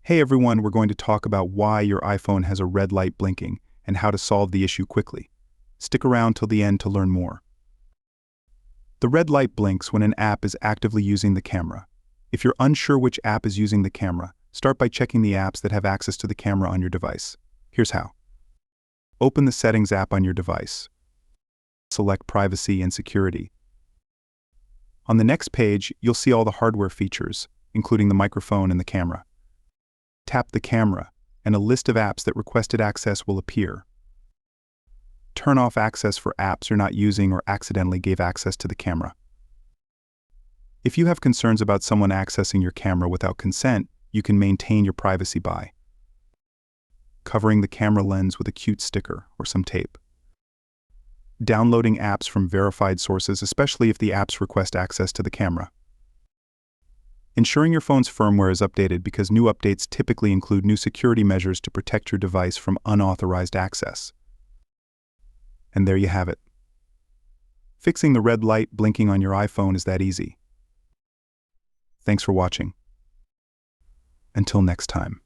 Hey everyone, we're going to talk about why your iPhone has a red light blinking and how to solve the issue quickly. Stick around till the end to learn more. The red light blinks when an app is actively using the camera. If you're unsure which app is using the camera, start by checking the apps that have access to the camera on your device. Here's how. Open the Settings app on your device. Select Privacy and Security. On the next page, you'll see all the hardware features, including the microphone and the camera. Tap the camera, and a list of apps that requested access will appear. Turn off access for apps you're not using or accidentally gave access to the camera. If you have concerns about someone accessing your camera without consent, you can maintain your privacy by covering the camera lens with a cute sticker or some tape. Downloading apps from verified sources, especially if the apps request access to the camera. Ensuring your phone's firmware is updated because new updates typically include new security measures to protect your device from unauthorized access. And there you have it. Fixing the red light blinking on your iPhone is that easy. Thanks for watching. Until next time.